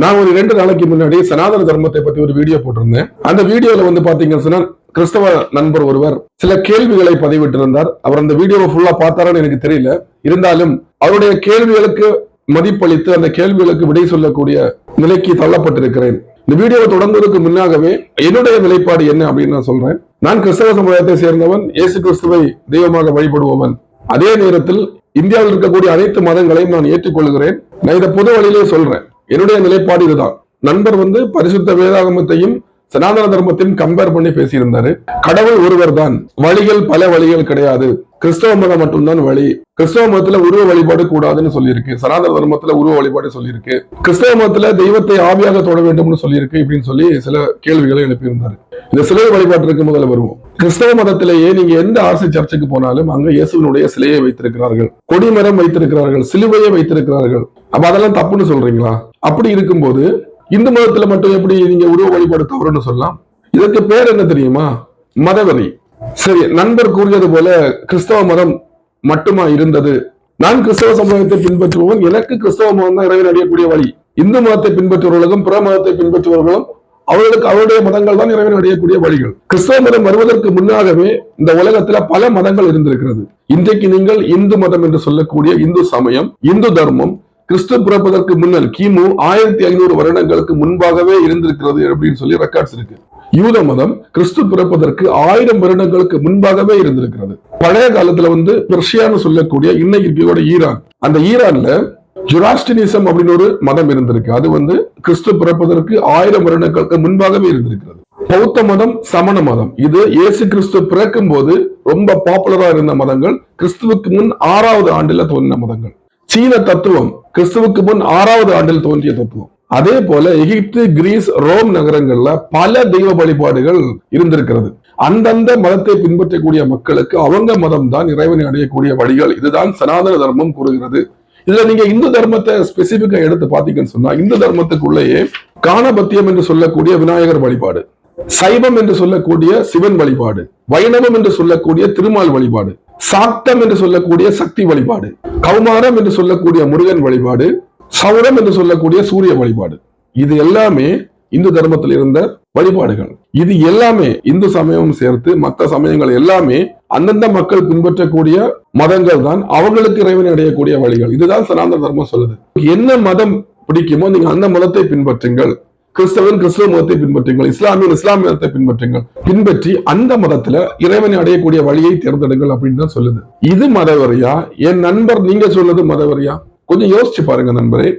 நான் ஒரு 2 நாளைக்கு முன்னாடி சனாதன தர்மத்தை பத்தி ஒரு வீடியோ போட்டிருந்தேன். அந்த வீடியோல வந்து பாத்தீங்கன்னு சொன்னா கிறிஸ்தவ நண்பர் ஒருவர் சில கேள்விகளை பதிவிட்டிருந்தார். அவர் அந்த வீடியோவை ஃபுல்லா பார்த்தாரான்னு எனக்கு தெரியல. இருந்தாலும் அவருடைய கேள்விகளுக்கு மதிப்பளித்து அந்த கேள்விகளுக்கு விடை சொல்லக்கூடிய நிலைக்கு தள்ளப்பட்டிருக்கிறேன். இந்த வீடியோவை தொடங்குவதற்கு முன்னாகவே என்னுடைய நிலைப்பாடு என்ன அப்படின்னு நான் சொல்றேன். நான் கிறிஸ்தவ சமுதாயத்தை சேர்ந்தவன், இயேசு கிறிஸ்துவை தெய்வமாக வழிபடுபவன். அதே நேரத்தில் இந்தியாவில் இருக்கக்கூடிய அனைத்து மதங்களையும் நான் ஏற்றுக்கொள்கிறேன். நான் இதை பொது வழியிலே சொல்றேன். என்னுடைய நிலைப்பாடு இதுதான். நண்பர் வந்து பரிசுத்த வேதாகமத்தையும் சனாதன தர்மத்தையும் கம்பேர் பண்ணி பேசியிருந்தாரு. கடவுள் ஒருவர் தான், வழிகள் பல வழிகள் கிடையாது, கிறிஸ்தவ மதம் மட்டும்தான் வழி, கிறிஸ்தவ மதத்துல உருவ வழிபாடு கூடாதுன்னு சொல்லியிருக்கு, சனாதன தர்மத்துல உருவ வழிபாடு சொல்லியிருக்கு, கிறிஸ்தவ மதத்துல தெய்வத்தை ஆவியாக தொட வேண்டும்னு சொல்லியிருக்கு இப்படின்னு சொல்லி சில கேள்விகளை எழுப்பியிருந்தாரு. இந்த சிலை வழிபாட்டிற்கு முதல்ல வருவோம். கிறிஸ்தவ மதத்திலேயே நீங்க எந்த ஆர்சி சர்ச்சுக்கு போனாலும் அங்க இயேசுவினுடைய சிலையை வைத்திருக்கிறார்கள், கொடிமரம் வைத்திருக்கிறார்கள், சிலுவையை வைத்திருக்கிறார்கள். அப்ப அதெல்லாம் தப்புன்னு சொல்றீங்களா? அப்படி இருக்கும்போது இந்து மதத்துல மட்டும் எப்படி நீங்க உருவ வழிபாடு தவறுன்னு சொல்லலாம்? இதற்கு பேர் என்ன தெரியுமா? மதவெறி. சரி, நண்பர் கூறியது போல கிறிஸ்தவ மதம் மட்டுமா இருந்தது? நான் கிறிஸ்தவ சமுதாயத்தை பின்பற்றுபவன், எனக்கு கிறிஸ்தவ மதம் தான் இறைவன் அடையக்கூடிய வழி. இந்து மதத்தை பின்பற்றுபவர்களும் பிற மதத்தை பின்பற்றுபவர்களும் அவர்களுக்கு அவருடைய மதங்கள் தான் இறைவன் அடையக்கூடிய வழிகள். கிறிஸ்தவ மதம் வருவதற்கு முன்னாகவே இந்த உலகத்துல பல மதங்கள் இருந்திருக்கிறது. இன்றைக்கு நீங்கள் இந்து மதம் என்று சொல்லக்கூடிய இந்து சமயம், இந்து தர்மம் கிறிஸ்து பிறப்பதற்கு முன்னர் கிமு 1500 வருடங்களுக்கு முன்பாகவே இருந்திருக்கிறது அப்படின்னு சொல்லி ரெக்கார்ட்ஸ் இருக்கு. யூத மதம் கிறிஸ்து பிறப்பதற்கு 1000 வருடங்களுக்கு முன்பாகவே இருந்திருக்கிறது. பழைய காலத்துல வந்து பெர்ஷியான்னு சொல்லக்கூடிய இன்னைக்கு இருக்கக்கூடிய ஈரான், அந்த ஈரான்ல ஜுராஸ்டினிசம் அப்படின்னு ஒரு மதம் இருந்திருக்கு. அது வந்து கிறிஸ்து பிறப்பதற்கு 1000 வருடங்களுக்கு முன்பாகவே இருந்திருக்கிறது. பௌத்த மதம், சமண மதம், இது இயேசு கிறிஸ்து பிறக்கும் போது ரொம்ப பாப்புலரா இருந்த மதங்கள். கிறிஸ்துவுக்கு முன் 6வது ஆண்டுல தோன்றின மதங்கள். சீன தத்துவம் கிறிஸ்துவுக்கு முன் 6வது ஆண்டில் தோன்றிய தத்துவம். அதே போல எகிப்து, கிரீஸ், ரோம் நகரங்கள்ல பல தெய்வ வழிபாடுகள் இருந்திருக்கிறது. அந்தந்த மதத்தை பின்பற்றக்கூடிய மக்களுக்கு அவங்க மதம் தான் இறைவனை அடையக்கூடிய வழிகள். இதுதான் சனாதன தர்மம் கூறுகிறது. இதுல நீங்க இந்து தர்மத்தை ஸ்பெசிபிக்கா எடுத்து பாத்தீங்கன்னு சொன்னா, இந்து தர்மத்துக்குள்ளேயே காணபத்தியம் என்று சொல்லக்கூடிய விநாயகர் வழிபாடு, சைவம் என்று சொல்லக்கூடிய சிவன் வழிபாடு, வைணவம் என்று சொல்லக்கூடிய திருமால் வழிபாடு, சாக்தம் என்று சொல்லக்கூடிய சக்தி வழிபாடு, கௌமாரம் என்று சொல்லக்கூடிய முருகன் வழிபாடு, சௌரம் என்று சொல்லக்கூடிய சூரிய வழிபாடு, இது எல்லாமே இந்து தர்மத்தில் இருந்த வழிபாடுகள். இது எல்லாமே இந்து சமயம் சேர்த்து மற்ற சமயங்கள் எல்லாமே அந்தந்த மக்கள் பின்பற்றக்கூடிய மதங்கள் தான், அவங்களுக்கு இறைவனை அடையக்கூடிய வழிகள். இதுதான் சனாதன தர்மம் சொல்லுது. என்ன மதம் பிடிக்குமோ நீங்க அந்த மதத்தை பின்பற்றுங்கள். கிறிஸ்தவன் கிறிஸ்தவ மதத்தை பின்பற்றுங்கள், இஸ்லாமியன் இஸ்லாமிய மதத்தை பின்பற்றுங்கள். பின்பற்றி அந்த மதத்துல இறைவனை அடையக்கூடிய வழியை தேர்ந்தெடுங்கள் அப்படின்னு தான் சொல்லுது. இது மதவெறியா? என் நண்பர் நீங்க சொல்றது மதவெறியா? கொஞ்சம் யோசிச்சு பாருங்க நண்பரே.